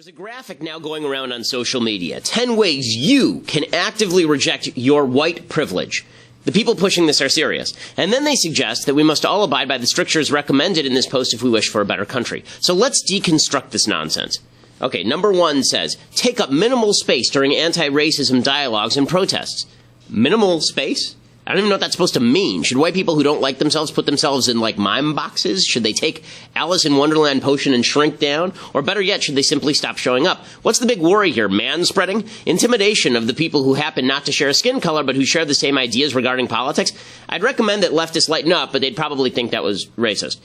There's a graphic now going around on social media. 10 ways you can actively reject your white privilege. The people pushing this are serious. And then they suggest that we must all abide by the strictures recommended in this post if we wish for a better country. So let's deconstruct this nonsense. Okay, number 1 says, take up minimal space during anti-racism dialogues and protests. Minimal space? I don't even know what that's supposed to mean. Should white people who don't like themselves put themselves in, like, mime boxes? Should they take Alice in Wonderland potion and shrink down? Or better yet, should they simply stop showing up? What's the big worry here? Man-spreading? Intimidation of the people who happen not to share a skin color but who share the same ideas regarding politics? I'd recommend that leftists lighten up, but they'd probably think that was racist.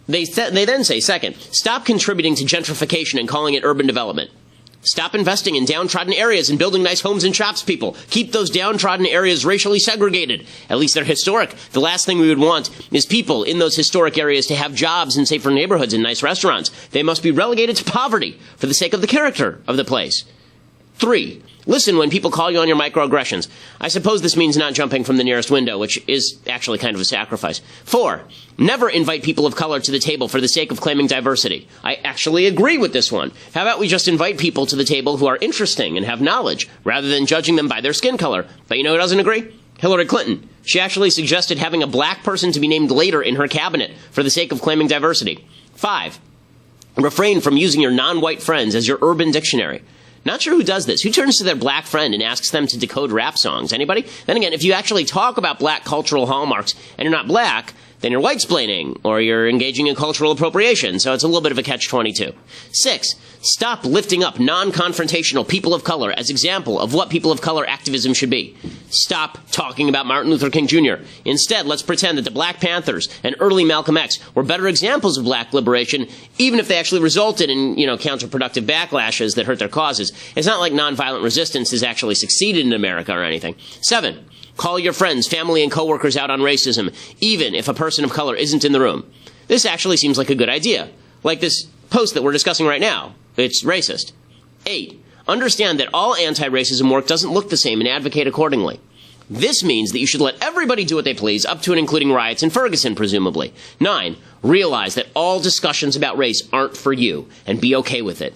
They then say, second, stop contributing to gentrification and calling it urban development. Stop investing in downtrodden areas and building nice homes and shops, people. Keep those downtrodden areas racially segregated. At least they're historic. The last thing we would want is people in those historic areas to have jobs in safer neighborhoods and nice restaurants. They must be relegated to poverty for the sake of the character of the place. 3. Listen when people call you on your microaggressions. I suppose this means not jumping from the nearest window, which is actually kind of a sacrifice. 4. Never invite people of color to the table for the sake of claiming diversity. I actually agree with this one. How about we just invite people to the table who are interesting and have knowledge, rather than judging them by their skin color? But you know who doesn't agree? Hillary Clinton. She actually suggested having a black person to be named later in her cabinet for the sake of claiming diversity. 5. Refrain from using your non-white friends as your urban dictionary. Not sure who does this. Who turns to their black friend and asks them to decode rap songs? Anybody? Then again, if you actually talk about black cultural hallmarks and you're not black, then you're white-splaining, or you're engaging in cultural appropriation, so it's a little bit of a catch-22. 6. Stop lifting up non-confrontational people of color as example of what people of color activism should be. Stop talking about Martin Luther King Jr. Instead, let's pretend that the Black Panthers and early Malcolm X were better examples of black liberation, even if they actually resulted in, counterproductive backlashes that hurt their causes. It's not like nonviolent resistance has actually succeeded in America or anything. 7. Call your friends, family, and coworkers out on racism, even if a person of color isn't in the room. This actually seems like a good idea. Like this post that we're discussing right now. It's racist. 8. Understand that all anti-racism work doesn't look the same and advocate accordingly. This means that you should let everybody do what they please, up to and including riots in Ferguson, presumably. 9. Realize that all discussions about race aren't for you, and be okay with it.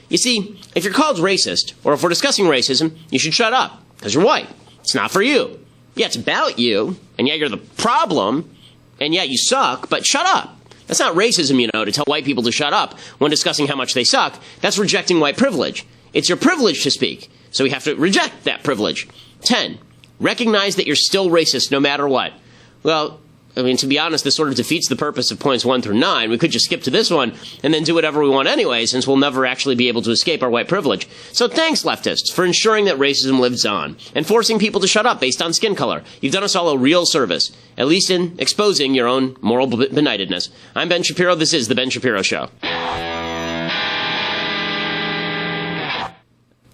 You see, if you're called racist, or if we're discussing racism, you should shut up, because you're white. It's not for you. Yeah, it's about you, and yeah, you're the problem, and yeah, you suck, but shut up. That's not racism, to tell white people to shut up when discussing how much they suck. That's rejecting white privilege. It's your privilege to speak, so we have to reject that privilege. 10. Recognize that you're still racist no matter what. Well, to be honest, this sort of defeats the purpose of points 1 through 9. We could just skip to this one and then do whatever we want anyway, since we'll never actually be able to escape our white privilege. So thanks, leftists, for ensuring that racism lives on and forcing people to shut up based on skin color. You've done us all a real service, at least in exposing your own moral benightedness. I'm Ben Shapiro. This is The Ben Shapiro Show.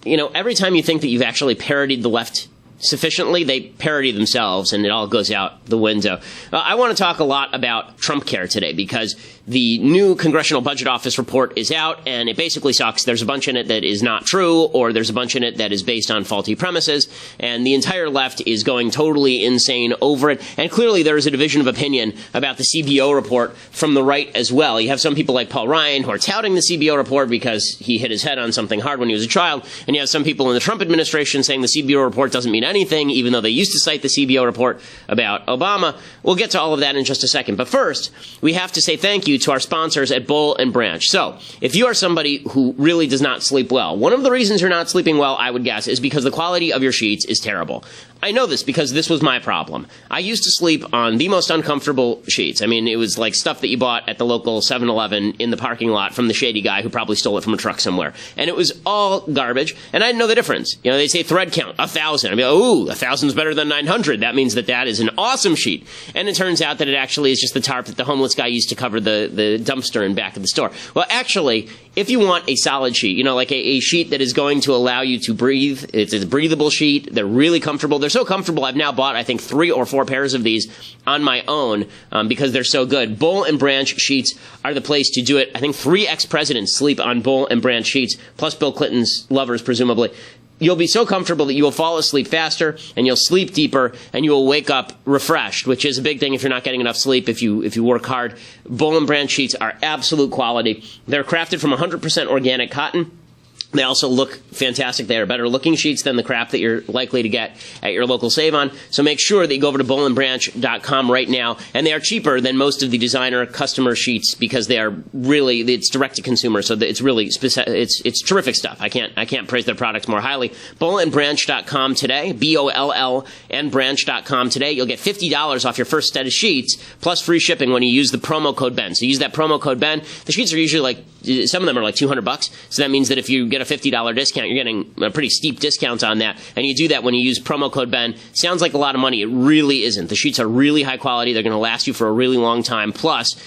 Every time you think that you've actually parodied the left sufficiently, they parody themselves, and it all goes out the window. I want to talk a lot about Trumpcare today, because the new Congressional Budget Office report is out, and it basically sucks. There's a bunch in it that is not true, or there's a bunch in it that is based on faulty premises, and the entire left is going totally insane over it. And clearly there is a division of opinion about the CBO report from the right as well. You have some people like Paul Ryan who are touting the CBO report because he hit his head on something hard when he was a child, and you have some people in the Trump administration saying the CBO report doesn't mean anything, even though they used to cite the CBO report about Obama. We'll get to all of that in just a second. But first, we have to say thank you to our sponsors at Boll and Branch. So, if you are somebody who really does not sleep well, one of the reasons you're not sleeping well, I would guess, is because the quality of your sheets is terrible. I know this because this was my problem. I used to sleep on the most uncomfortable sheets. It was like stuff that you bought at the local 7-Eleven in the parking lot from the shady guy who probably stole it from a truck somewhere. And it was all garbage, and I didn't know the difference. They say thread count, 1,000. I'd be like, ooh, 1,000 is better than 900. That means that is an awesome sheet. And it turns out that it actually is just the tarp that the homeless guy used to cover the dumpster in back of the store. Well, actually, if you want a solid sheet, like a sheet that is going to allow you to breathe, it's a breathable sheet, they're really comfortable. They're so comfortable, I've now bought, I think, 3 or 4 pairs of these on my own because they're so good. Boll and Branch sheets are the place to do it. I think 3 ex-presidents sleep on Boll and Branch sheets, plus Bill Clinton's lovers, presumably. You'll be so comfortable that you will fall asleep faster, and you'll sleep deeper, and you will wake up refreshed, which is a big thing if you're not getting enough sleep, if you work hard. Boll and Branch sheets are absolute quality. They're crafted from 100% organic cotton. They also look fantastic. They are better looking sheets than the crap that you're likely to get at your local Save-On. So make sure that you go over to bowlandbranch.com right now. And they are cheaper than most of the designer customer sheets because they are really, it's direct to consumer. So it's really, it's terrific stuff. I can't praise their products more highly. Bowlandbranch.com today, BOLL and branch.com today. You'll get $50 off your first set of sheets plus free shipping when you use the promo code Ben. So use that promo code Ben. The sheets are usually some of them are like $200. So that means that if you get a $50 discount, you're getting a pretty steep discount on that. And you do that when you use promo code Ben. Sounds like a lot of money. It really isn't. The sheets are really high quality. They're going to last you for a really long time. Plus,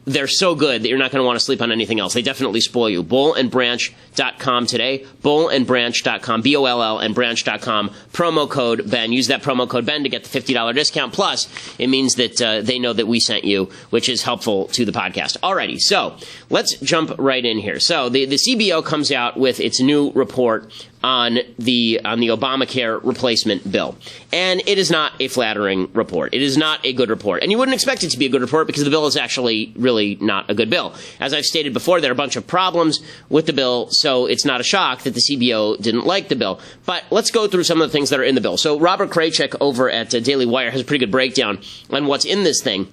they're so good that you're not going to want to sleep on anything else. They definitely spoil you. Bowlandbranch.com today. Bowlandbranch.com, BOLL and branch.com. Promo code Ben. Use that promo code Ben to get the $50 discount. Plus, it means that they know that we sent you, which is helpful to the podcast. Alrighty, so let's jump right in here. So the CBO comes out with its new report on the Obamacare replacement bill. And it is not a flattering report. It is not a good report. And you wouldn't expect it to be a good report because the bill is actually really not a good bill. As I've stated before, there are a bunch of problems with the bill, so it's not a shock that the CBO didn't like the bill. But let's go through some of the things that are in the bill. So Robert Kraychik over at Daily Wire has a pretty good breakdown on what's in this thing.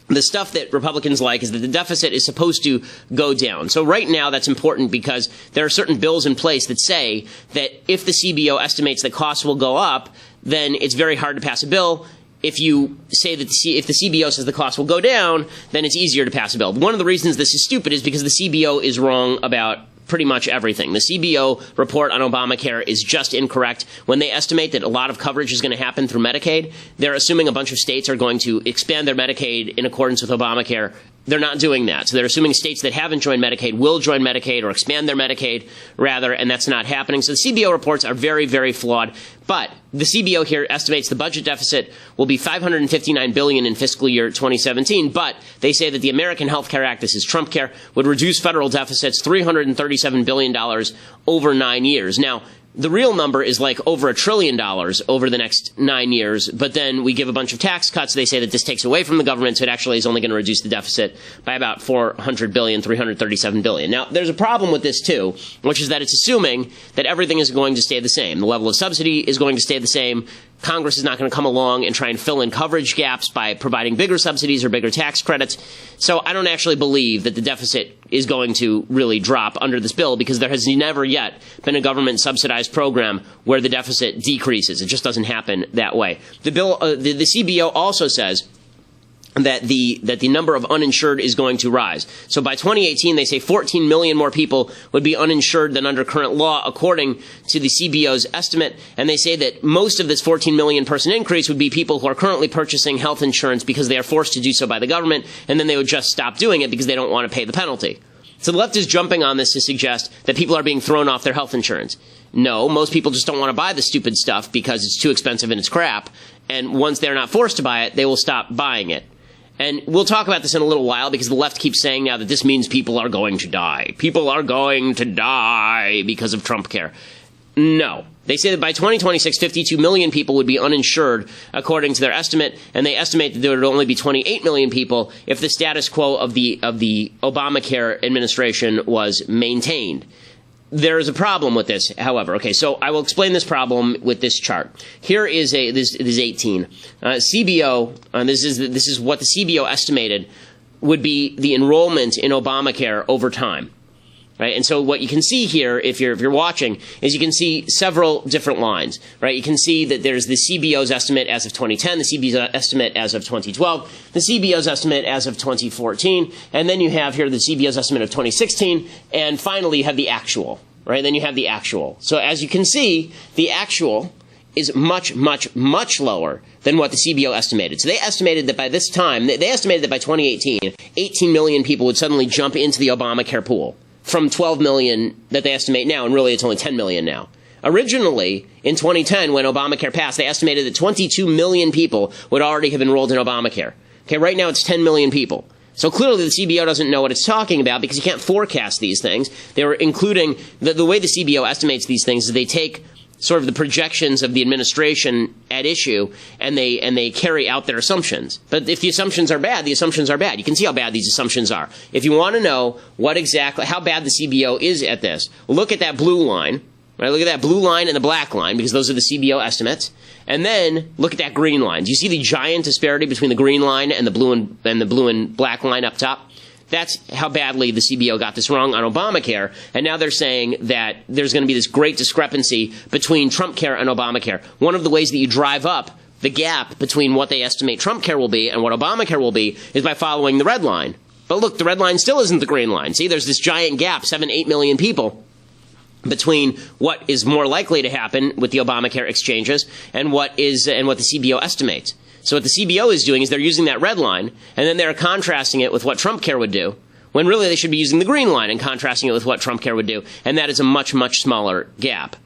The stuff that Republicans like is that the deficit is supposed to go down. So right now that's important because there are certain bills in place that say that if the CBO estimates that costs will go up, then it's very hard to pass a bill. If you say that if the CBO says the cost will go down, then it's easier to pass a bill. One of the reasons this is stupid is because the CBO is wrong about pretty much everything. The CBO report on Obamacare is just incorrect. When they estimate that a lot of coverage is going to happen through Medicaid, they're assuming a bunch of states are going to expand their Medicaid in accordance with Obamacare. They're not doing that. So they're assuming states that haven't joined Medicaid will join Medicaid or expand their Medicaid, rather, and that's not happening. So the CBO reports are very, very flawed. But the CBO here estimates the budget deficit will be $559 billion in fiscal year 2017. But they say that the American Health Care Act, this is Trumpcare, would reduce federal deficits $337 billion over 9 years. Now, the real number is like over $1 trillion over the next 9 years, but then we give a bunch of tax cuts. They say that this takes away from the government, so it actually is only going to reduce the deficit by about $400 billion, $337 billion. Now, there's a problem with this, too, which is that it's assuming that everything is going to stay the same. The level of subsidy is going to stay the same. Congress is not going to come along and try and fill in coverage gaps by providing bigger subsidies or bigger tax credits. So I don't actually believe that the deficit is going to really drop under this bill because there has never yet been a government subsidized program where the deficit decreases. It just doesn't happen that way. The bill, the CBO also says that the number of uninsured is going to rise. So by 2018, they say 14 million more people would be uninsured than under current law, according to the CBO's estimate. And they say that most of this 14 million person increase would be people who are currently purchasing health insurance because they are forced to do so by the government, and then they would just stop doing it because they don't want to pay the penalty. So the left is jumping on this to suggest that people are being thrown off their health insurance. No, most people just don't want to buy the stupid stuff because it's too expensive and it's crap. And once they're not forced to buy it, they will stop buying it. And we'll talk about this in a little while because the left keeps saying now that this means people are going to die. People are going to die because of Trumpcare. No. They say that by 2026, 52 million people would be uninsured, according to their estimate, and they estimate that there would only be 28 million people if the status quo of the Obamacare administration was maintained. There is a problem with this, however. Okay, so I will explain this problem with this chart. Here is this is 18. CBO, this is what the CBO estimated would be the enrollment in Obamacare over time. Right? And so what you can see here, if you're watching, is you can see several different lines. Right? You can see that there's the CBO's estimate as of 2010, the CBO's estimate as of 2012, the CBO's estimate as of 2014, and then you have here the CBO's estimate of 2016, and finally you have the actual. Right? Then you have the actual. So as you can see, the actual is much, much, much lower than what the CBO estimated. So they estimated that by this time, they estimated that by 2018, 18 million people would suddenly jump into the Obamacare pool from 12 million that they estimate now, and really it's only 10 million now. Originally, in 2010, when Obamacare passed, they estimated that 22 million people would already have enrolled in Obamacare. Okay, right now it's 10 million people. So clearly the CBO doesn't know what it's talking about because you can't forecast these things. They were including, the way the CBO estimates these things is they take sort of the projections of the administration at issue, and they carry out their assumptions. But if the assumptions are bad, the assumptions are bad. You can see how bad these assumptions are. If you want to know how bad the CBO is at this, look at that blue line. Right, look at that blue line and the black line, because those are the CBO estimates. And then look at that green line. Do you see the giant disparity between the green line and the blue and black line up top? That's how badly the CBO got this wrong on Obamacare. And now they're saying that there's going to be this great discrepancy between Trumpcare and Obamacare. One of the ways that you drive up the gap between what they estimate Trumpcare will be and what Obamacare will be is by following the red line. But look, the red line still isn't the green line. See, there's this giant gap, 7-8 million people, between what is more likely to happen with the Obamacare exchanges and what the CBO estimates. So what the CBO is doing is they're using that red line, and then they're contrasting it with what Trumpcare would do, when really they should be using the green line and contrasting it with what Trumpcare would do, and that is a much, much smaller gap.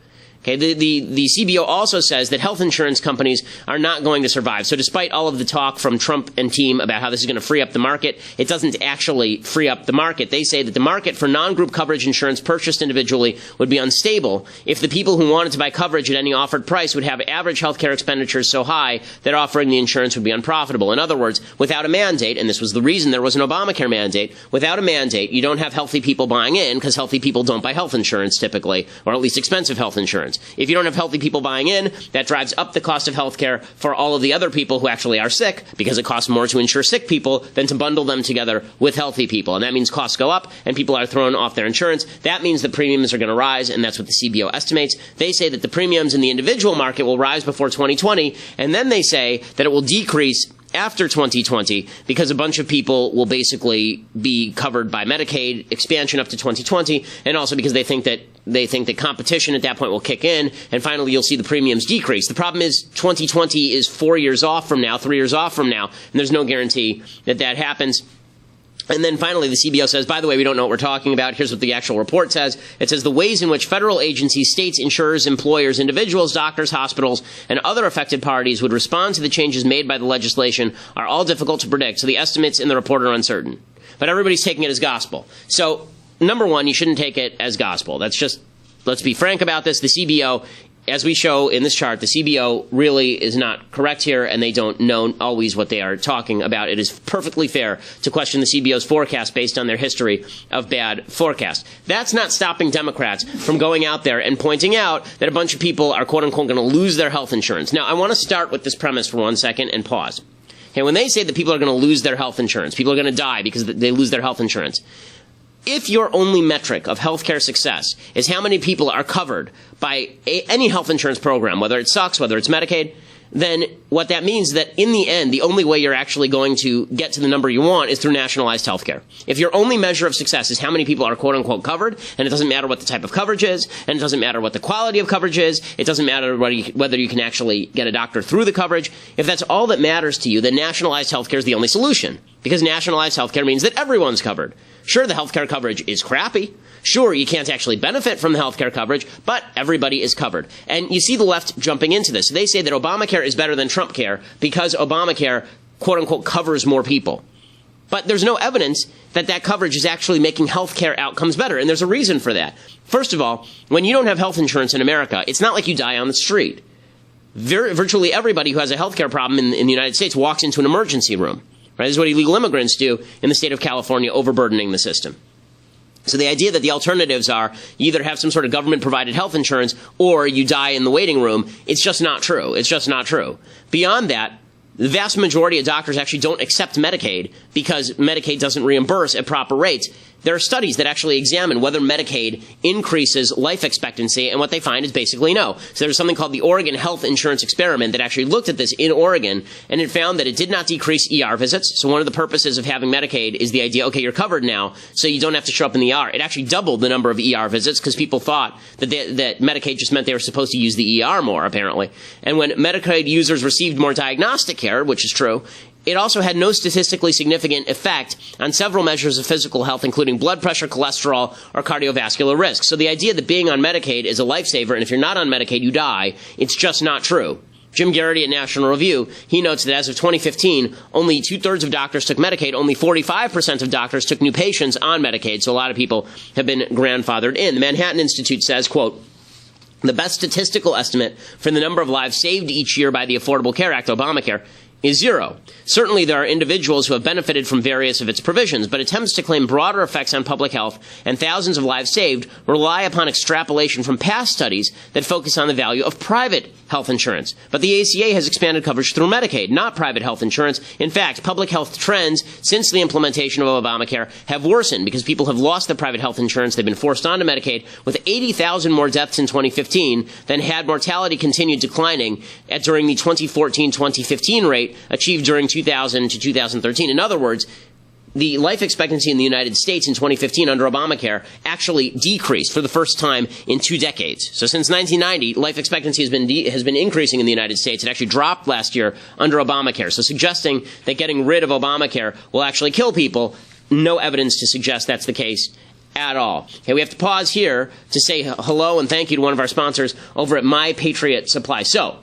Okay, the CBO also says that health insurance companies are not going to survive. So despite all of the talk from Trump and team about how this is going to free up the market, it doesn't actually free up the market. They say that the market for non-group coverage insurance purchased individually would be unstable if the people who wanted to buy coverage at any offered price would have average health care expenditures so high that offering the insurance would be unprofitable. In other words, without a mandate, and this was the reason there was an Obamacare mandate, without a mandate, you don't have healthy people buying in because healthy people don't buy health insurance typically, or at least expensive health insurance. If you don't have healthy people buying in, that drives up the cost of health care for all of the other people who actually are sick, because it costs more to insure sick people than to bundle them together with healthy people. And that means costs go up and people are thrown off their insurance. That means the premiums are going to rise, and that's what the CBO estimates. They say that the premiums in the individual market will rise before 2020, and then they say that it will decrease after 2020 because a bunch of people will basically be covered by Medicaid expansion up to 2020, and also because they think that competition at that point will kick in, and finally you'll see the premiums decrease. The problem is 2020 is 4 years off from now, 3 years off from now, and there's no guarantee that that happens. And then finally, the CBO says, by the way, we don't know what we're talking about. Here's what the actual report says. It says the ways in which federal agencies, states, insurers, employers, individuals, doctors, hospitals, and other affected parties would respond to the changes made by the legislation are all difficult to predict, so the estimates in the report are uncertain. But everybody's taking it as gospel. So, number one, you shouldn't take it as gospel. That's just, let's be frank about this. The CBO, as we show in this chart, the CBO really is not correct here, and they don't know always what they are talking about. It is perfectly fair to question the CBO's forecast based on their history of bad forecasts. That's not stopping Democrats from going out there and pointing out that a bunch of people are, quote-unquote, going to lose their health insurance. Now, I want to start with this premise for 1 second and pause. Okay, when they say that people are going to lose their health insurance, people are going to die because they lose their health insurance, if your only metric of healthcare success is how many people are covered by any health insurance program, whether it sucks, whether it's Medicaid, then what that means is that in the end, the only way you're actually going to get to the number you want is through nationalized healthcare. If your only measure of success is how many people are quote-unquote covered, and it doesn't matter what the type of coverage is, and it doesn't matter what the quality of coverage is, it doesn't matter whether you can actually get a doctor through the coverage, if that's all that matters to you, then nationalized healthcare is the only solution. Because nationalized healthcare means that everyone's covered. Sure, the healthcare coverage is crappy. Sure, you can't actually benefit from the healthcare coverage, but everybody is covered. And you see the left jumping into this. They say that Obamacare is better than Trumpcare because Obamacare, quote-unquote, covers more people. But there's no evidence that that coverage is actually making healthcare outcomes better, and there's a reason for that. First of all, when you don't have health insurance in America, it's not like you die on the street. Virtually everybody who has a healthcare problem in the United States walks into an emergency room. Right? This is what illegal immigrants do in the state of California, overburdening the system. So the idea that the alternatives are you either have some sort of government-provided health insurance or you die in the waiting room, it's just not true. It's just not true. Beyond that, the vast majority of doctors actually don't accept Medicaid because Medicaid doesn't reimburse at proper rates. There are studies that actually examine whether Medicaid increases life expectancy, and what they find is basically no. So there's something called the Oregon Health Insurance Experiment that actually looked at this in Oregon, and it found that it did not decrease ER visits. So one of the purposes of having Medicaid is the idea, okay, you're covered now, so you don't have to show up in the ER. It actually doubled the number of ER visits because people thought that Medicaid just meant they were supposed to use the ER more, apparently. And when Medicaid users received more diagnostic care, which is true, it also had no statistically significant effect on several measures of physical health, including blood pressure, cholesterol, or cardiovascular risk. So the idea that being on Medicaid is a lifesaver, and if you're not on Medicaid, you die, it's just not true. Jim Garrity at National Review, he notes that as of 2015, only 2/3 of doctors took Medicaid, only 45% of doctors took new patients on Medicaid, so a lot of people have been grandfathered in. The Manhattan Institute says, quote, The best statistical estimate for the number of lives saved each year by the Affordable Care Act, Obamacare, is zero. Certainly there are individuals who have benefited from various of its provisions, but attempts to claim broader effects on public health and thousands of lives saved rely upon extrapolation from past studies that focus on the value of private health insurance. But the ACA has expanded coverage through Medicaid, not private health insurance. In fact, public health trends since the implementation of Obamacare have worsened because people have lost their private health insurance. They've been forced onto Medicaid, with 80,000 more deaths in 2015 than had mortality continued declining during the 2014-2015 rate achieved during 2000 to 2013. In other words, the life expectancy in the United States in 2015 under Obamacare actually decreased for the first time in 2 decades. So since 1990, life expectancy has been increasing in the United States. It actually dropped last year under Obamacare. So suggesting that getting rid of Obamacare will actually kill people, no evidence to suggest that's the case at all. Okay, we have to pause here to say hello and thank you to one of our sponsors over at My Patriot Supply. So,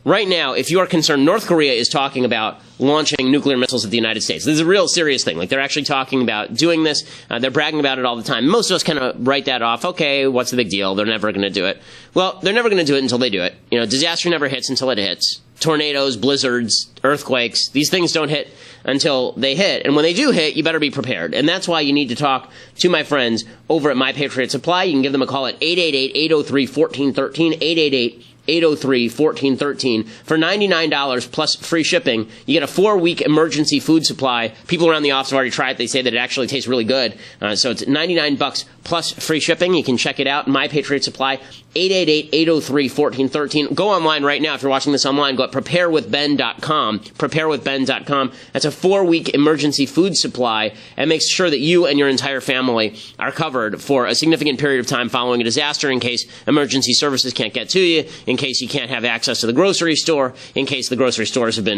right now, if you are concerned, North Korea is talking about launching nuclear missiles at the United States. This is a real serious thing. Like, they're actually talking about doing this. They're bragging about it all the time. Most of us kind of write that off. Okay, what's the big deal? They're never going to do it. Well, they're never going to do it until they do it. You know, disaster never hits until it hits. Tornadoes, blizzards, earthquakes, these things don't hit until they hit. And when they do hit, you better be prepared. And that's why you need to talk to my friends over at My Patriot Supply. You can give them a call at 888-803-1413, 888-803-1413. For $99 plus free shipping, you get a 4-week emergency food supply. People around the office have already tried it. They say that it actually tastes really good. So it's $99 plus free shipping. You can check it out. My Patriot Supply, 888-803-1413. Go online right now. If you're watching this online, go at preparewithben.com. Preparewithben.com. That's a 4-week emergency food supply and makes sure that you and your entire family are covered for a significant period of time following a disaster, in case emergency services can't get to you, in case you can't have access to the grocery store, in case the grocery stores have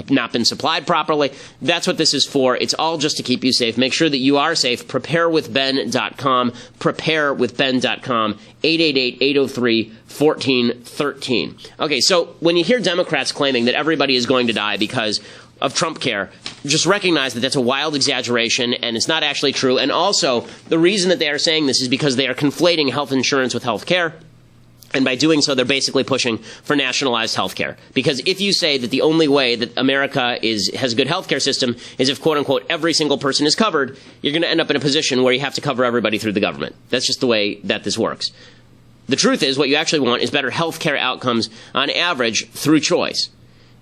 not been supplied properly. That's what this is for. It's all just to keep you safe. Make sure that you are safe. Preparewithben.com. Preparewithben.com. 888-803-1413. Okay, so when you hear Democrats claiming that everybody is going to die because of Trumpcare, just recognize that that's a wild exaggeration and it's not actually true. And also, the reason that they are saying this is because they are conflating health insurance with health care. And by doing so, they're basically pushing for nationalized health care. Because if you say that the only way that America has a good health care system is if, quote unquote, every single person is covered, you're going to end up in a position where you have to cover everybody through the government. That's just the way that this works. The truth is, what you actually want is better health care outcomes on average through choice.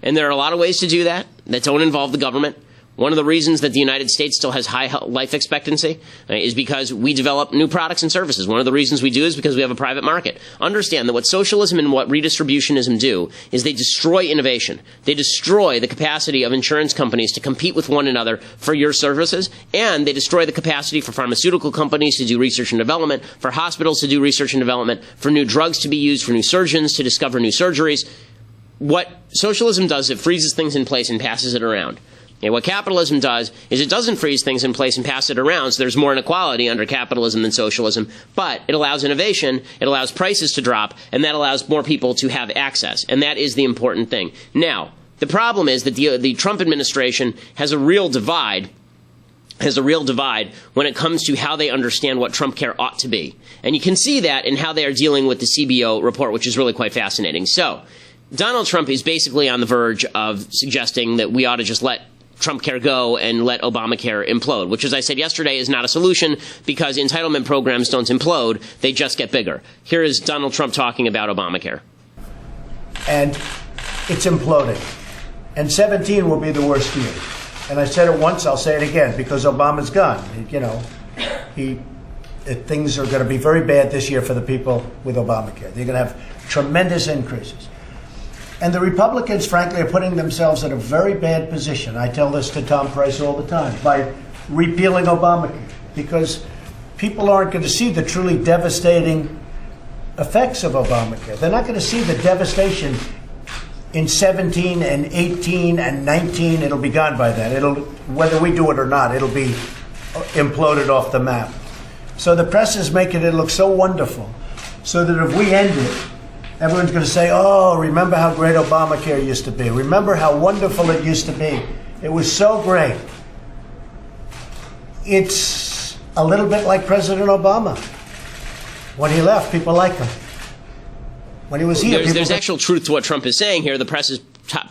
And there are a lot of ways to do that don't involve the government. One of the reasons that the United States still has high life expectancy is because we develop new products and services. One of the reasons we do is because we have a private market. Understand that what socialism and what redistributionism do is they destroy innovation. They destroy the capacity of insurance companies to compete with one another for your services, and they destroy the capacity for pharmaceutical companies to do research and development, for hospitals to do research and development, for new drugs to be used, for new surgeons to discover new surgeries. What socialism does, it freezes things in place and passes it around. And what capitalism does is it doesn't freeze things in place and pass it around, so there's more inequality under capitalism than socialism, but it allows innovation, it allows prices to drop, and that allows more people to have access. And that is the important thing. Now, the problem is that the Trump administration has a real divide when it comes to how they understand what Trumpcare ought to be. And you can see that in how they are dealing with the CBO report, which is really quite fascinating. So, Donald Trump is basically on the verge of suggesting that we ought to just let Trumpcare go and let Obamacare implode, which, as I said yesterday, is not a solution because entitlement programs don't implode, they just get bigger. Here is Donald Trump talking about Obamacare. And it's imploding. And 17 will be the worst year. And I said it once, I'll say it again, because Obama's gone. You know, things are going to be very bad this year for the people with Obamacare. They're going to have tremendous increases. And the Republicans, frankly, are putting themselves in a very bad position. I tell this to Tom Price all the time, by repealing Obamacare, because people aren't going to see the truly devastating effects of Obamacare. They're not going to see the devastation in 17 and 18 and 19. It'll be gone by then. Whether we do it or not, it'll be imploded off the map. So the press is making it look so wonderful, so that if we end it, everyone's going to say, oh, remember how great Obamacare used to be. Remember how wonderful it used to be. It was so great. It's a little bit like President Obama. When he left, people liked him. When he was here, there's actual truth to what Trump is saying here. The press is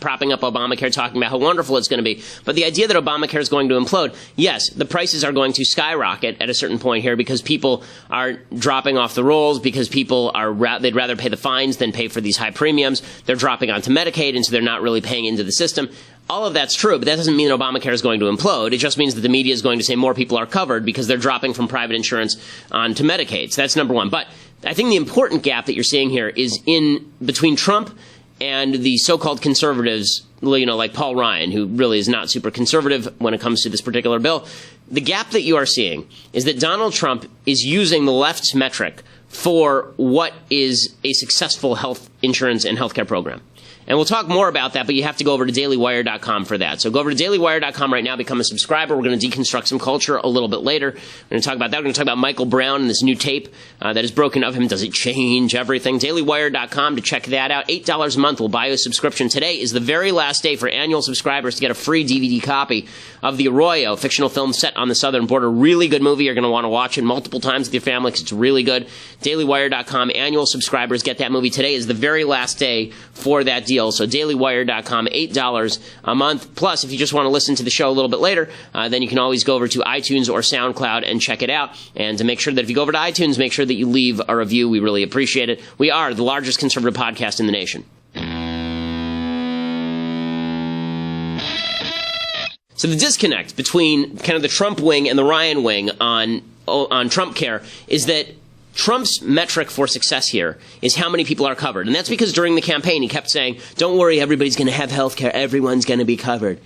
propping up Obamacare, talking about how wonderful it's going to be. But the idea that Obamacare is going to implode, yes, the prices are going to skyrocket at a certain point here because people are dropping off the rolls, because people they'd rather pay the fines than pay for these high premiums. They're dropping onto Medicaid, and so they're not really paying into the system. All of that's true, but that doesn't mean that Obamacare is going to implode. It just means that the media is going to say more people are covered because they're dropping from private insurance onto Medicaid. So that's number one. But I think the important gap that you're seeing here is in between Trump and the so-called conservatives, like Paul Ryan, who really is not super conservative when it comes to this particular bill. The gap that you are seeing is that Donald Trump is using the left's metric for what is a successful health insurance and healthcare program. And we'll talk more about that, but you have to go over to dailywire.com for that. So go over to dailywire.com right now, become a subscriber. We're going to deconstruct some culture a little bit later. We're going to talk about that. We're going to talk about Michael Brown and this new tape that is broken of him. Does it change everything? Dailywire.com to check that out. $8 a month will buy you a subscription. Today is the very last day for annual subscribers to get a free DVD copy of The Arroyo, fictional film set on the southern border. Really good movie. You're going to want to watch it multiple times with your family because it's really good. Dailywire.com, annual subscribers get that movie. Today is the very last day for that deal. So dailywire.com, $8 a month. Plus, if you just want to listen to the show a little bit later, then you can always go over to iTunes or SoundCloud and check it out. And to make sure that if you go over to iTunes, make sure that you leave a review. We really appreciate it. We are the largest conservative podcast in the nation. So the disconnect between kind of the Trump wing and the Ryan wing on Trumpcare is that Trump's metric for success here is how many people are covered. And that's because during the campaign he kept saying, don't worry, everybody's going to have health care. Everyone's going to be covered.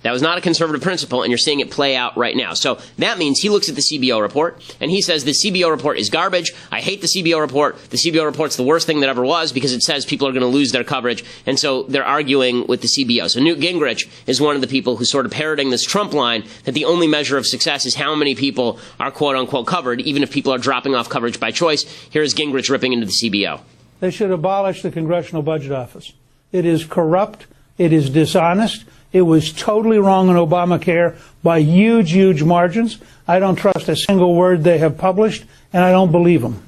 That was not a conservative principle, and you're seeing it play out right now. So that means he looks at the CBO report, and he says the CBO report is garbage. I hate the CBO report. The CBO report's the worst thing that ever was because it says people are going to lose their coverage, and so they're arguing with the CBO. So Newt Gingrich is one of the people who's sort of parroting this Trump line that the only measure of success is how many people are quote-unquote covered, even if people are dropping off coverage by choice. Here's Gingrich ripping into the CBO. They should abolish the Congressional Budget Office. It is corrupt. It is dishonest. It was totally wrong on Obamacare by huge, huge margins. I don't trust a single word they have published, and I don't believe them.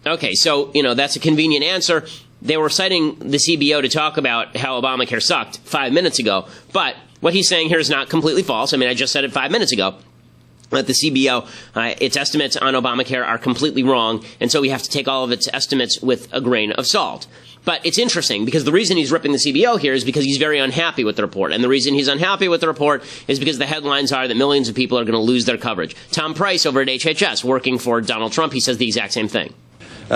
Okay, so, that's a convenient answer. They were citing the CBO to talk about how Obamacare sucked 5 minutes ago, but what he's saying here is not completely false. I mean, I just said it 5 minutes ago. That the CBO, its estimates on Obamacare are completely wrong, and so we have to take all of its estimates with a grain of salt. But it's interesting because the reason he's ripping the CBO here is because he's very unhappy with the report. And the reason he's unhappy with the report is because the headlines are that millions of people are going to lose their coverage. Tom Price over at HHS, working for Donald Trump, he says the exact same thing.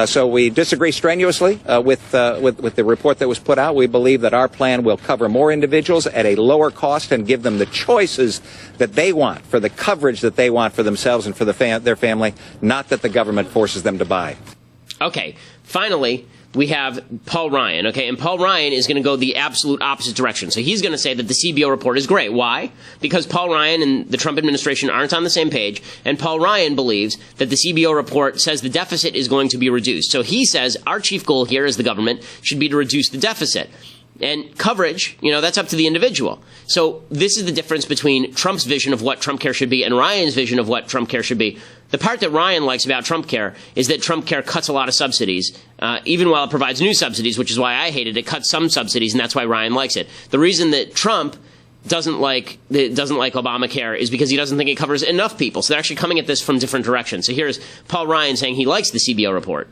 So we disagree strenuously with the report that was put out. We believe that our plan will cover more individuals at a lower cost and give them the choices that they want, for the coverage that they want for themselves and for their family, not that the government forces them to buy. Okay, finally, we have Paul Ryan, okay? And Paul Ryan is going to go the absolute opposite direction. So he's going to say that the CBO report is great. Why? Because Paul Ryan and the Trump administration aren't on the same page, and Paul Ryan believes that the CBO report says the deficit is going to be reduced. So he says our chief goal here as the government should be to reduce the deficit. And coverage, that's up to the individual. So this is the difference between Trump's vision of what Trumpcare should be and Ryan's vision of what Trumpcare should be. The part that Ryan likes about Trumpcare is that Trumpcare cuts a lot of subsidies, even while it provides new subsidies, which is why I hate it. It cuts some subsidies, and that's why Ryan likes it. The reason that Trump doesn't like Obamacare is because he doesn't think it covers enough people. So they're actually coming at this from different directions. So here's Paul Ryan saying he likes the CBO report.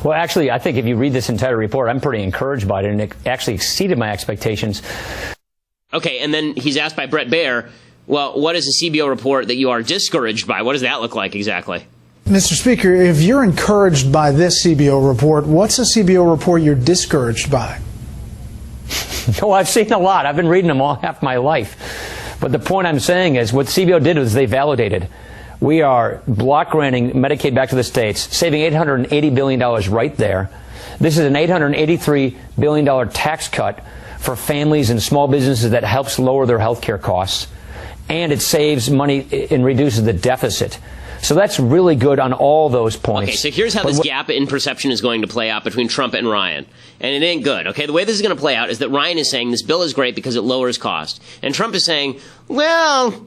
Well, actually, I think if you read this entire report, I'm pretty encouraged by it, and it actually exceeded my expectations. Okay, and then he's asked by Brett Baer, well, what is a CBO report that you are discouraged by? What does that look like exactly? Mr. Speaker, if you're encouraged by this CBO report, what's a CBO report you're discouraged by? No, I've seen a lot. I've been reading them all half my life. But the point I'm saying is what CBO did was they validated. We are block granting Medicaid back to the states, saving $880 billion right there. This is an $883 billion tax cut for families and small businesses that helps lower their health care costs. And it saves money and reduces the deficit. So that's really good on all those points. Okay, so here's how this gap in perception is going to play out between Trump and Ryan. And it ain't good, okay? The way this is going to play out is that Ryan is saying this bill is great because it lowers cost. And Trump is saying, well,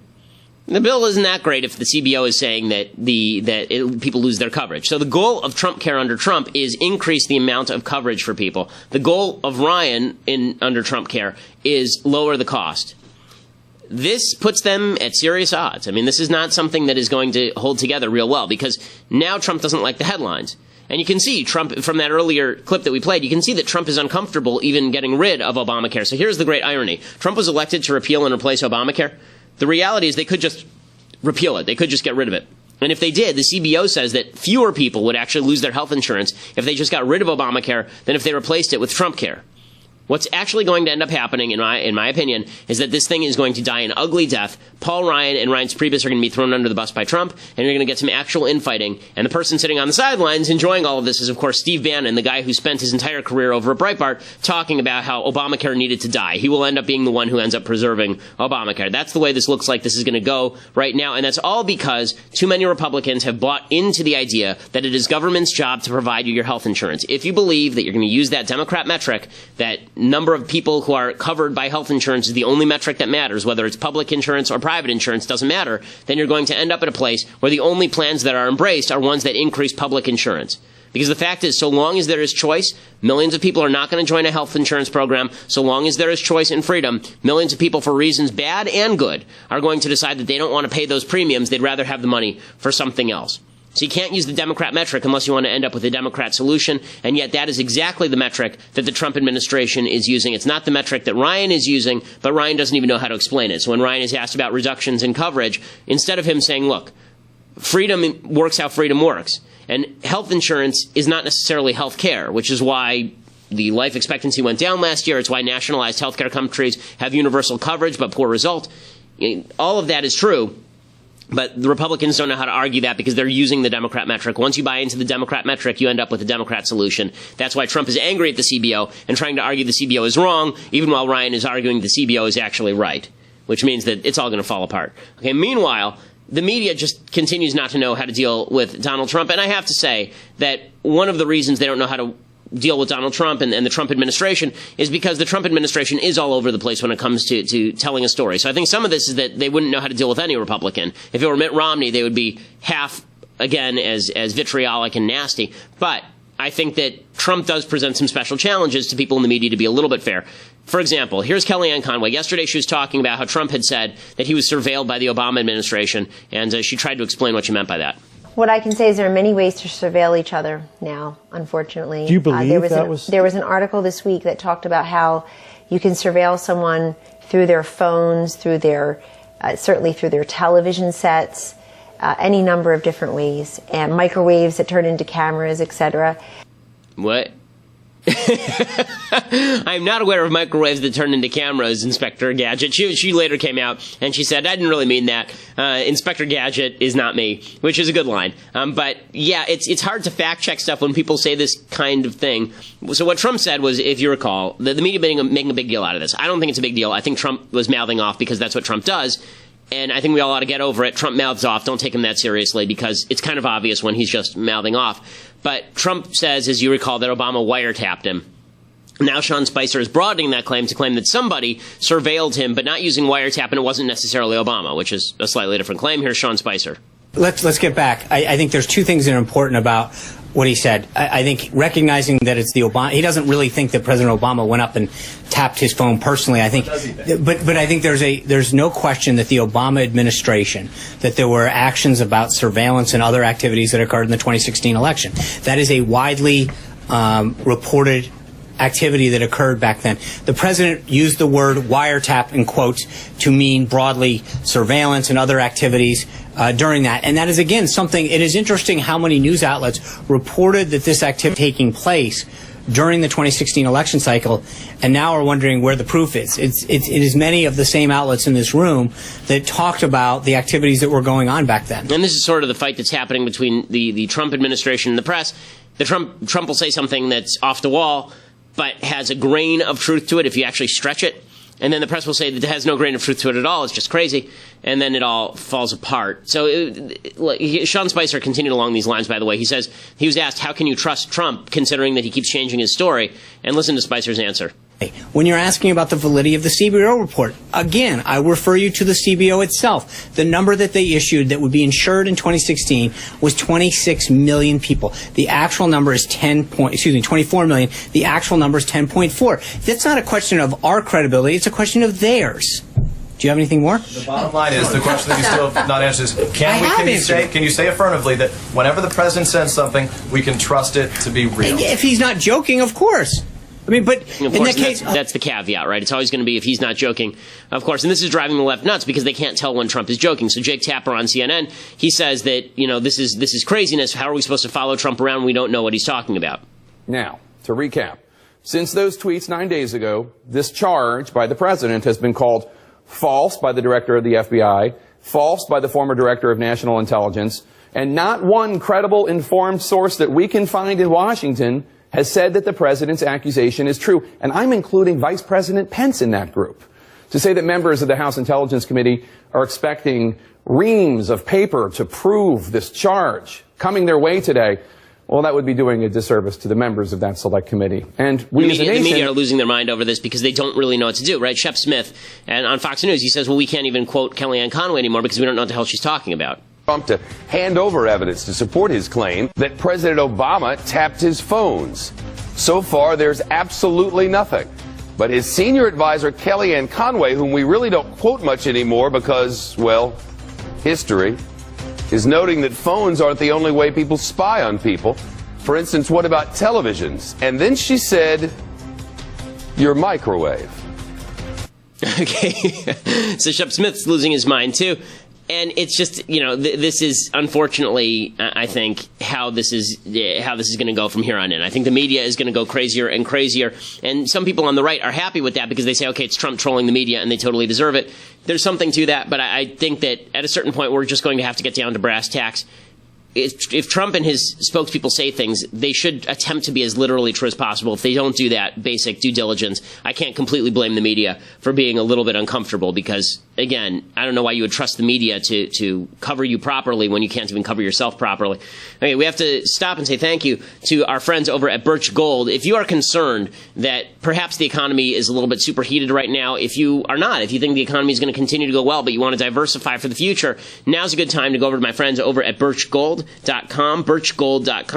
The bill isn't that great if the CBO is saying that people lose their coverage. So the goal of Trumpcare under Trump is increase the amount of coverage for people. The goal of Ryan under Trumpcare is lower the cost. This puts them at serious odds. I mean, this is not something that is going to hold together real well, because now Trump doesn't like the headlines. And you can see Trump, from that earlier clip that we played, you can see that Trump is uncomfortable even getting rid of Obamacare. So here's the great irony. Trump was elected to repeal and replace Obamacare. The reality is they could just repeal it. They could just get rid of it. And if they did, the CBO says that fewer people would actually lose their health insurance if they just got rid of Obamacare than if they replaced it with Trumpcare. What's actually going to end up happening, in my opinion, is that this thing is going to die an ugly death. Paul Ryan and Reince Priebus are going to be thrown under the bus by Trump, and you're going to get some actual infighting. And the person sitting on the sidelines enjoying all of this is, of course, Steve Bannon, the guy who spent his entire career over at Breitbart talking about how Obamacare needed to die. He will end up being the one who ends up preserving Obamacare. That's the way this looks like this is going to go right now, and that's all because too many Republicans have bought into the idea that it is government's job to provide you your health insurance. If you believe that you're going to use that Democrat metric, that number of people who are covered by health insurance is the only metric that matters, whether it's public insurance or private insurance, doesn't matter, then you're going to end up at a place where the only plans that are embraced are ones that increase public insurance. Because the fact is, so long as there is choice, millions of people are not going to join a health insurance program. So long as there is choice and freedom, millions of people, for reasons bad and good, are going to decide that they don't want to pay those premiums. They'd rather have the money for something else. So you can't use the Democrat metric unless you want to end up with a Democrat solution, and yet that is exactly the metric that the Trump administration is using. It's not the metric that Ryan is using, but Ryan doesn't even know how to explain it. So when Ryan is asked about reductions in coverage, instead of him saying, look, freedom works how freedom works, and health insurance is not necessarily health care, which is why the life expectancy went down last year. It's why nationalized healthcare countries have universal coverage but poor result. All of that is true. But the Republicans don't know how to argue that because they're using the Democrat metric. Once you buy into the Democrat metric, you end up with a Democrat solution. That's why Trump is angry at the CBO and trying to argue the CBO is wrong, even while Ryan is arguing the CBO is actually right, which means that it's all going to fall apart. Okay. Meanwhile, the media just continues not to know how to deal with Donald Trump. And I have to say that one of the reasons they don't know how to deal with Donald Trump and the Trump administration is because the Trump administration is all over the place when it comes to telling a story. So I think some of this is that they wouldn't know how to deal with any Republican. If it were Mitt Romney, they would be half, again, as vitriolic and nasty. But I think that Trump does present some special challenges to people in the media to be a little bit fair. For example, here's Kellyanne Conway. Yesterday she was talking about how Trump had said that he was surveilled by the Obama administration, and she tried to explain what she meant by that. What I can say is there are many ways to surveil each other now, unfortunately. Do you believe there was an article this week that talked about how you can surveil someone through their phones, through their, certainly through their television sets, any number of different ways, and microwaves that turn into cameras, etc. What? I'm not aware of microwaves that turn into cameras, Inspector Gadget. She later came out and she said, I didn't really mean that. Inspector Gadget is not me, which is a good line. But yeah, it's hard to fact check stuff when people say this kind of thing. So what Trump said was, if you recall, the media making a big deal out of this. I don't think it's a big deal. I think Trump was mouthing off because that's what Trump does. And I think we all ought to get over it. Trump mouths off. Don't take him that seriously because it's kind of obvious when he's just mouthing off. But Trump says, as you recall, that Obama wiretapped him. Now Sean Spicer is broadening that claim to claim that somebody surveilled him, but not using wiretap, and it wasn't necessarily Obama, which is a slightly different claim. Here's Sean Spicer. Let's get back. I think there's two things that are important about what he said. I think recognizing that it's the Obama, he doesn't really think that President Obama went up and tapped his phone personally. I think, but I think there's no question that the Obama administration, that there were actions about surveillance and other activities that occurred in the 2016 election. That is a widely reported activity that occurred back then. The president used the word wiretap in quotes to mean broadly surveillance and other activities during that. And that is, again, something, it is interesting how many news outlets reported that this activity taking place during the 2016 election cycle, and now are wondering where the proof is. It is many of the same outlets in this room that talked about the activities that were going on back then. And this is sort of the fight that's happening between the Trump administration and the press. Trump will say something that's off the wall, but has a grain of truth to it if you actually stretch it. And then the press will say that it has no grain of truth to it at all. It's just crazy. And then it all falls apart. So Sean Spicer continued along these lines, by the way. He says, he was asked, how can you trust Trump considering that he keeps changing his story? And listen to Spicer's answer. When you're asking about the validity of the CBO report, again, I refer you to the CBO itself. The number that they issued that would be insured in 2016 was 26 million people. The actual number is 24 million. The actual number is 10.4. That's not a question of our credibility. It's a question of theirs. Do you have anything more? The bottom line is the question that you still have not answered is, can you say affirmatively that whenever the president says something, we can trust it to be real? If he's not joking, of course. I mean, but in that case, that's the caveat, right? It's always going to be if he's not joking, of course. And this is driving the left nuts because they can't tell when Trump is joking. So Jake Tapper on CNN, he says that, this is craziness. How are we supposed to follow Trump around when we don't know what he's talking about? Now, to recap, since those tweets 9 days ago, this charge by the president has been called false by the director of the FBI, false by the former director of national intelligence, and not one credible, informed source that we can find in Washington has said that the president's accusation is true. And I'm including Vice President Pence in that group. To say that members of the House Intelligence Committee are expecting reams of paper to prove this charge coming their way today, well, that would be doing a disservice to the members of that select committee. And we as a nation... The media are losing their mind over this because they don't really know what to do, right? Shep Smith, and on Fox News, he says, well, we can't even quote Kellyanne Conway anymore because we don't know what the hell she's talking about. Trump to hand over evidence to support his claim that President Obama tapped his phones. So far, there's absolutely nothing. But his senior advisor, Kellyanne Conway, whom we really don't quote much anymore because, well, history, is noting that phones aren't the only way people spy on people. For instance, what about televisions? And then she said, your microwave. Okay. So Shep Smith's losing his mind, too. And it's just, this is unfortunately, I think, how this is going to go from here on in. I think the media is going to go crazier and crazier. And some people on the right are happy with that because they say, okay, it's Trump trolling the media and they totally deserve it. There's something to that. But I think that at a certain point, we're just going to have to get down to brass tacks. If Trump and his spokespeople say things, they should attempt to be as literally true as possible. If they don't do that, basic due diligence, I can't completely blame the media for being a little bit uncomfortable because, again, I don't know why you would trust the media to cover you properly when you can't even cover yourself properly. Okay, we have to stop and say thank you to our friends over at Birch Gold. If you are concerned that perhaps the economy is a little bit superheated right now, if you are not, if you think the economy is going to continue to go well, but you want to diversify for the future, now's a good time to go over to my friends over at birchgold.com.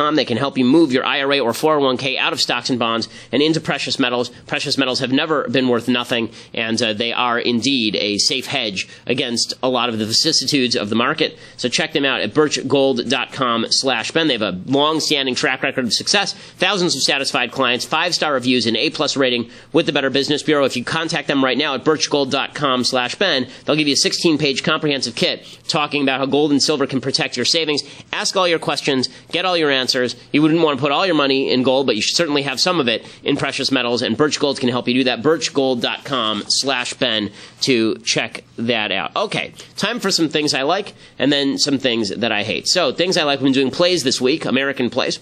They can help you move your IRA or 401k out of stocks and bonds and into precious metals. Precious metals have never been worth nothing, and they are indeed a safe hedge against a lot of the vicissitudes of the market. So check them out at birchgold.com/Ben. They have a long-standing track record of success, thousands of satisfied clients, 5-star reviews, and A+ rating with the Better Business Bureau. If you contact them right now at birchgold.com/Ben, they'll give you a 16-page comprehensive kit talking about how gold and silver can protect your savings. Ask all your questions, get all your answers. You wouldn't want to put all your money in gold, but you should certainly have some of it in precious metals, and Birch Gold can help you do that. birchgold.com/Ben to check that out. Okay, time for some things I like and then some things that I hate. So, things I like, we've been doing plays this week, American plays.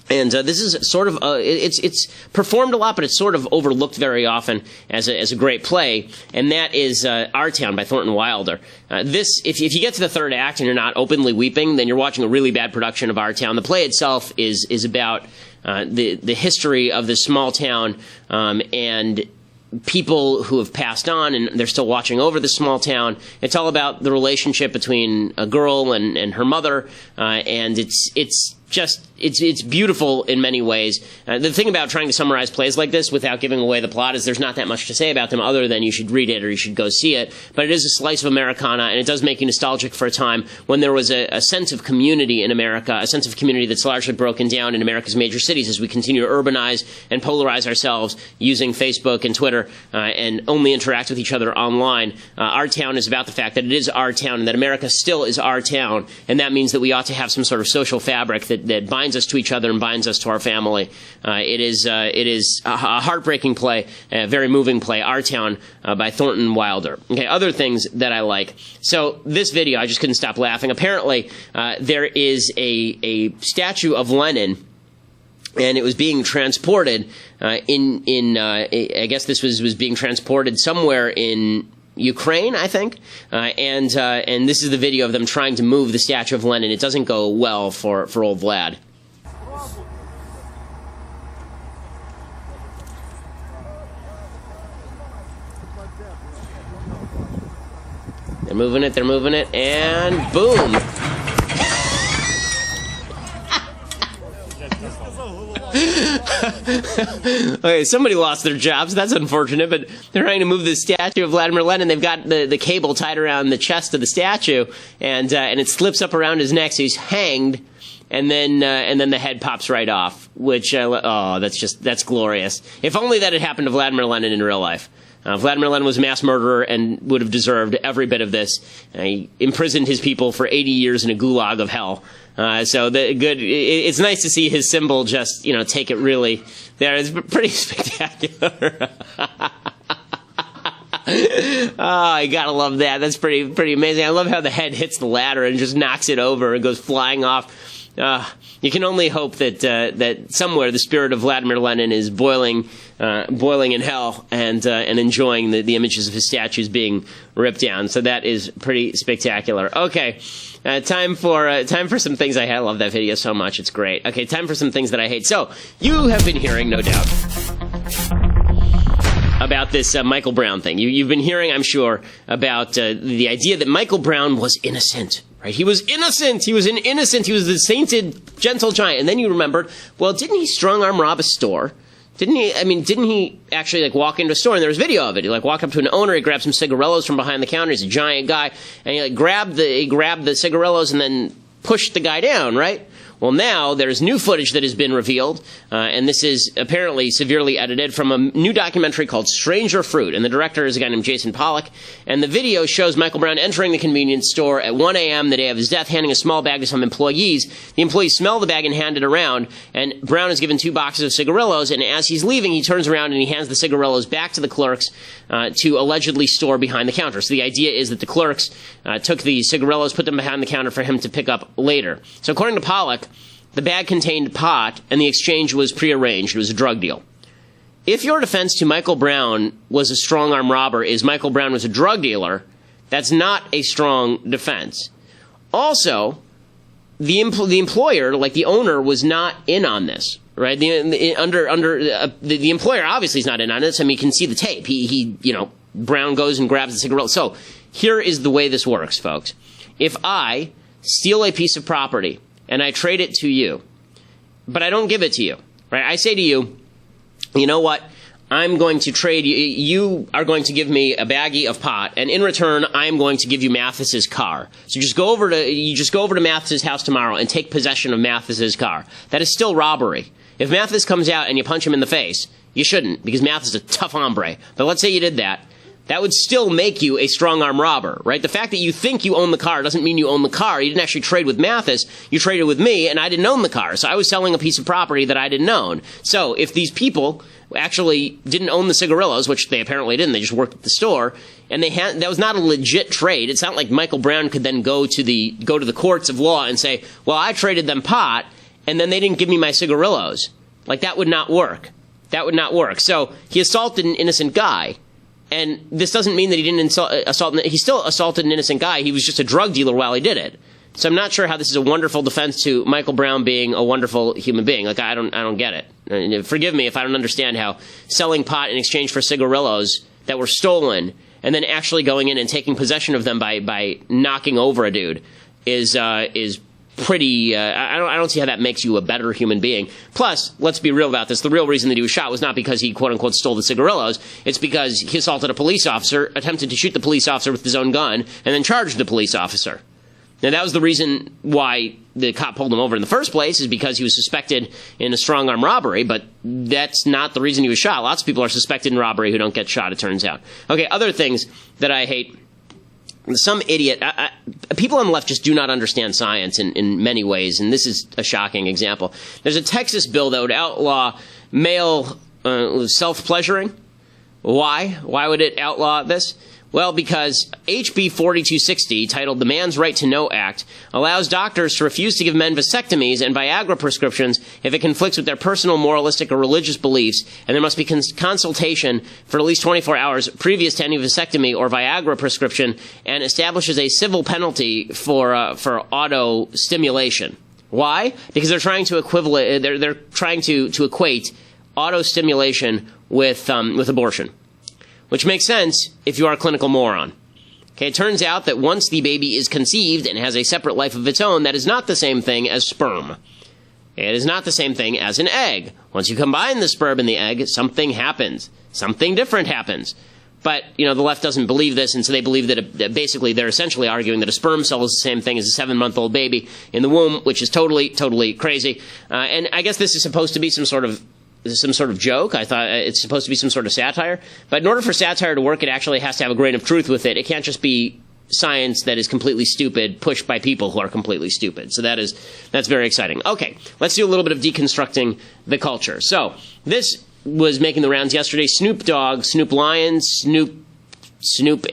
And this is sort of it's performed a lot, but it's sort of overlooked very often as a great play, and that is Our Town by Thornton Wilder. If you get to the third act and you're not openly weeping, then you're watching a really bad production of Our Town. The play itself is about the history of this small town and people who have passed on and they're still watching over the small town. It's all about the relationship between a girl and her mother, and it's beautiful in many ways. The thing about trying to summarize plays like this without giving away the plot is there's not that much to say about them other than you should read it or you should go see it. But it is a slice of Americana, and it does make you nostalgic for a time when there was a sense of community in America, a sense of community that's largely broken down in America's major cities as we continue to urbanize and polarize ourselves using Facebook and Twitter and only interact with each other online. Our Town is about the fact that it is our town and that America still is our town, and that means that we ought to have some sort of social fabric that binds us to each other and binds us to our family. It is a heartbreaking play, a very moving play, Our Town by Thornton Wilder. Okay, other things that I like. So this video, I just couldn't stop laughing. Apparently, there is a statue of Lenin, and it was being transported I guess this was being transported somewhere in Ukraine, I think, and this is the video of them trying to move the statue of Lenin. It doesn't go well for old Vlad. They're moving it, and boom. Okay, somebody lost their jobs. That's unfortunate, but they're trying to move the statue of Vladimir Lenin. They've got the cable tied around the chest of the statue, and it slips up around his neck, so he's hanged, and then the head pops right off, which, that's glorious. If only that had happened to Vladimir Lenin in real life. Vladimir Lenin was a mass murderer and would have deserved every bit of this. He imprisoned his people for 80 years in a gulag of hell. It's nice to see his symbol just, take it really there. It's pretty spectacular. Oh, you gotta love that. That's pretty amazing. I love how the head hits the ladder and just knocks it over and goes flying off. You can only hope that somewhere the spirit of Vladimir Lenin is boiling in hell and enjoying the images of his statues being ripped down. So that is pretty spectacular. Okay, time for some things I hate. I love that video so much. It's great. Okay, time for some things that I hate. So you have been hearing, no doubt, about this Michael Brown thing. You've been hearing, I'm sure, about the idea that Michael Brown was innocent. Right? He was innocent. He was innocent. He was the sainted, gentle giant. And then you remembered, well, didn't he strong-arm rob a store? Didn't he actually walk into a store, and there was video of it. He walked up to an owner, he grabbed some cigarillos from behind the counter. He's a giant guy, and he grabbed the cigarillos and then pushed the guy down, right? Well, now there's new footage that has been revealed, and this is apparently severely edited from a new documentary called Stranger Fruit, and the director is a guy named Jason Pollock, and the video shows Michael Brown entering the convenience store at 1 a.m. the day of his death, handing a small bag to some employees. The employees smell the bag and hand it around, and Brown is given 2 boxes of cigarillos, and as he's leaving, he turns around and he hands the cigarillos back to the clerks to allegedly store behind the counter. So the idea is that the clerks took the cigarillos, put them behind the counter for him to pick up later. So according to Pollock, the bag contained pot, and the exchange was prearranged. It was a drug deal. If your defense to Michael Brown was a strong-arm robber is Michael Brown was a drug dealer, that's not a strong defense. Also, the employer, the owner, was not in on this, right? The employer obviously is not in on this. I mean, you can see the tape. Brown goes and grabs the cigarette. So here is the way this works, folks. If I steal a piece of property and I trade it to you, but I don't give it to you, right? I say to you, you know what? I'm going to trade you. You are going to give me a baggie of pot, and in return, I'm going to give you Mathis's car. So you just go over to Mathis's house tomorrow and take possession of Mathis's car. That is still robbery. If Mathis comes out and you punch him in the face, you shouldn't, because Mathis is a tough hombre. But let's say you did that. That would still make you a strong-arm robber, right? The fact that you think you own the car doesn't mean you own the car. You didn't actually trade with Mathis. You traded with me, and I didn't own the car. So I was selling a piece of property that I didn't own. So if these people actually didn't own the cigarillos, which they apparently didn't, they just worked at the store, and that was not a legit trade. It's not like Michael Brown could then go to the courts of law and say, well, I traded them pot, and then they didn't give me my cigarillos. That would not work. That would not work. So he assaulted an innocent guy. And this doesn't mean that he didn't assault. He still assaulted an innocent guy. He was just a drug dealer while he did it. So I'm not sure how this is a wonderful defense to Michael Brown being a wonderful human being. I don't get it. And forgive me if I don't understand how selling pot in exchange for cigarillos that were stolen and then actually going in and taking possession of them by knocking over a dude is pretty. I don't see how that makes you a better human being. Plus, let's be real about this. The real reason that he was shot was not because he quote unquote stole the cigarillos. It's because he assaulted a police officer, attempted to shoot the police officer with his own gun, and then charged the police officer. Now, that was the reason why the cop pulled him over in the first place, is because he was suspected in a strong-arm robbery, but that's not the reason he was shot. Lots of people are suspected in robbery who don't get shot, it turns out. Okay, other things that I hate. Some idiot. People on the left just do not understand science in many ways, and this is a shocking example. There's a Texas bill that would outlaw male self-pleasuring. Why? Why would it outlaw this? Well, because HB 4260, titled the Man's Right to Know Act, allows doctors to refuse to give men vasectomies and Viagra prescriptions if it conflicts with their personal, moralistic, or religious beliefs, and there must be consultation for at least 24 hours previous to any vasectomy or Viagra prescription, and establishes a civil penalty for auto stimulation. Why? Because they're trying to equate auto stimulation with abortion. which makes sense if you are a clinical moron. Okay, it turns out that once the baby is conceived and has a separate life of its own, that is not the same thing as sperm. It is not the same thing as an egg. Once you combine the sperm and the egg, something happens. Something different happens. But, the left doesn't believe this, and so they believe that basically they're essentially arguing that a sperm cell is the same thing as a 7-month-old baby in the womb, which is totally, totally crazy. And I guess this is supposed to be some sort of joke. I thought it's supposed to be some sort of satire. But in order for satire to work, it actually has to have a grain of truth with it. It can't just be science that is completely stupid, pushed by people who are completely stupid. So that's very exciting. Okay, let's do a little bit of deconstructing the culture. So this was making the rounds yesterday. Snoop Dogg, Snoop Lion, Snoop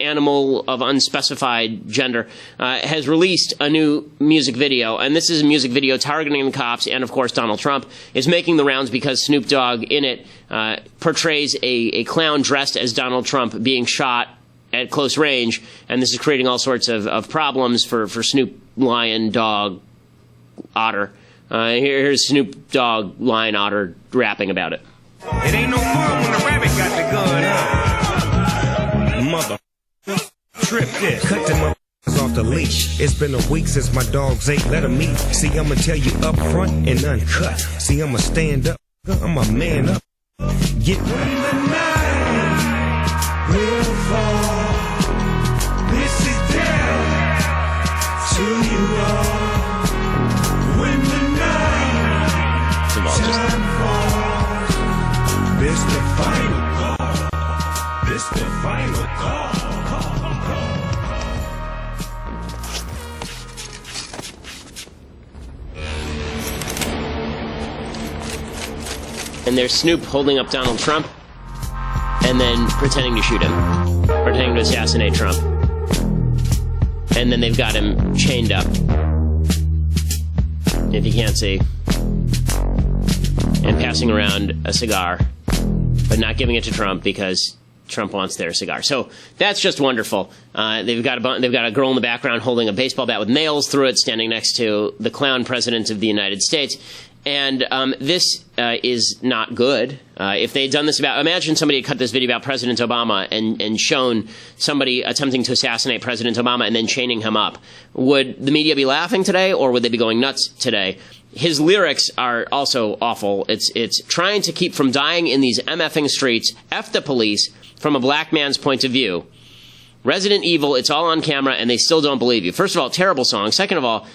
animal of unspecified gender, has released a new music video, and this is a music video targeting the cops, and of course Donald Trump is making the rounds because Snoop Dogg in it portrays a clown dressed as Donald Trump being shot at close range, and this is creating all sorts of problems for Snoop, Lion, Dog, Otter. Here's Snoop Dogg, Lion, Otter rapping about it. It ain't no fun when the rabbit got the gun. Mother, trip this. Cut them up off the leash. It's been a week since my dogs ate. Let them eat. See, I'ma tell you up front and uncut. See, I'ma stand up. I'm a man up. Get when the night will fall. This is down to you all. When the night time falls. This the final call. This the final call. And there's Snoop holding up Donald Trump and then pretending to shoot him, pretending to assassinate Trump. And then they've got him chained up, if you can't see, and passing around a cigar, but not giving it to Trump because Trump wants their cigar. So that's just wonderful. They've got a girl in the background holding a baseball bat with nails through it, standing next to the clown president of the United States. And this is not good. If they had done this imagine somebody had cut this video about President Obama and shown somebody attempting to assassinate President Obama and then chaining him up. Would the media be laughing today, or would they be going nuts today? His lyrics are also awful. It's trying to keep from dying in these MFing streets, F the police, from a black man's point of view. Resident Evil, it's all on camera, and they still don't believe you. First of all, terrible song. Second of all,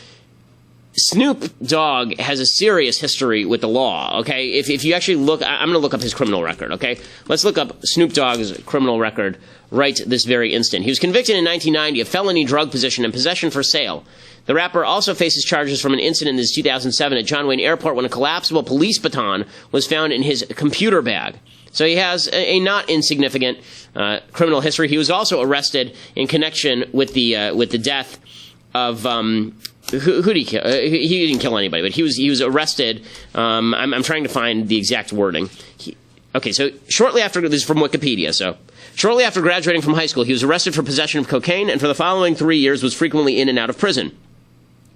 Snoop Dogg has a serious history with the law, okay? If you actually look, I'm going to look up his criminal record, okay? Let's look up Snoop Dogg's criminal record right this very instant. He was convicted in 1990 of felony drug possession and possession for sale. The rapper also faces charges from an incident in 2007 at John Wayne Airport when a collapsible police baton was found in his computer bag. So he has a not insignificant criminal history. He was also arrested in connection with the death of who did he kill? He didn't kill anybody, but he was arrested. I'm trying to find the exact wording. So shortly after, this is from Wikipedia, so shortly after graduating from high school, he was arrested for possession of cocaine, and for the following 3 years was frequently in and out of prison.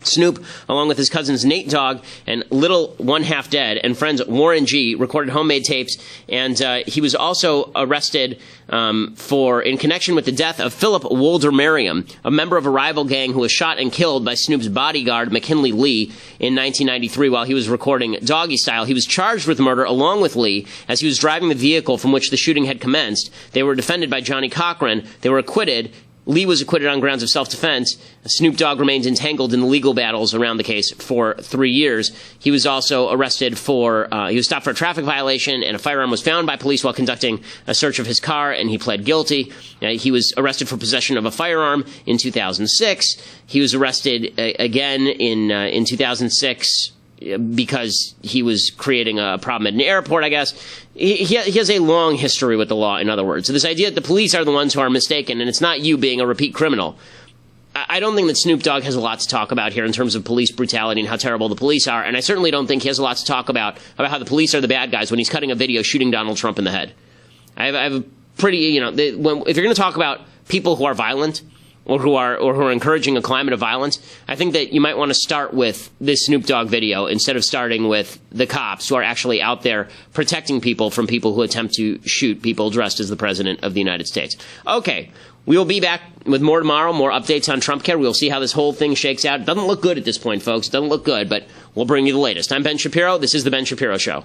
Snoop, along with his cousins Nate Dogg and Little One Half Dead and friends Warren G, recorded homemade tapes, and he was also arrested in connection with the death of Philip Wolder-Merriam, a member of a rival gang who was shot and killed by Snoop's bodyguard McKinley Lee in 1993 while he was recording Doggy Style. He was charged with murder along with Lee as he was driving the vehicle from which the shooting had commenced. They were defended by Johnny Cochran. They were acquitted. Lee was acquitted on grounds of self-defense. Snoop Dogg remains entangled in the legal battles around the case for 3 years. He was also arrested he was stopped for a traffic violation, and a firearm was found by police while conducting a search of his car, and he pled guilty. He was arrested for possession of a firearm in 2006. He was arrested again in 2006 because he was creating a problem at an airport, I guess. He has a long history with the law, in other words. So this idea that the police are the ones who are mistaken, and it's not you being a repeat criminal. I don't think that Snoop Dogg has a lot to talk about here in terms of police brutality and how terrible the police are, and I certainly don't think he has a lot to talk about how the police are the bad guys when he's cutting a video shooting Donald Trump in the head. I have a pretty, if you're going to talk about people who are violent, or who are encouraging a climate of violence, I think that you might want to start with this Snoop Dogg video instead of starting with the cops who are actually out there protecting people from people who attempt to shoot people dressed as the President of the United States. Okay, we will be back with more tomorrow, more updates on Trumpcare. We'll see how this whole thing shakes out. It doesn't look good at this point, folks. It doesn't look good, but we'll bring you the latest. I'm Ben Shapiro. This is The Ben Shapiro Show.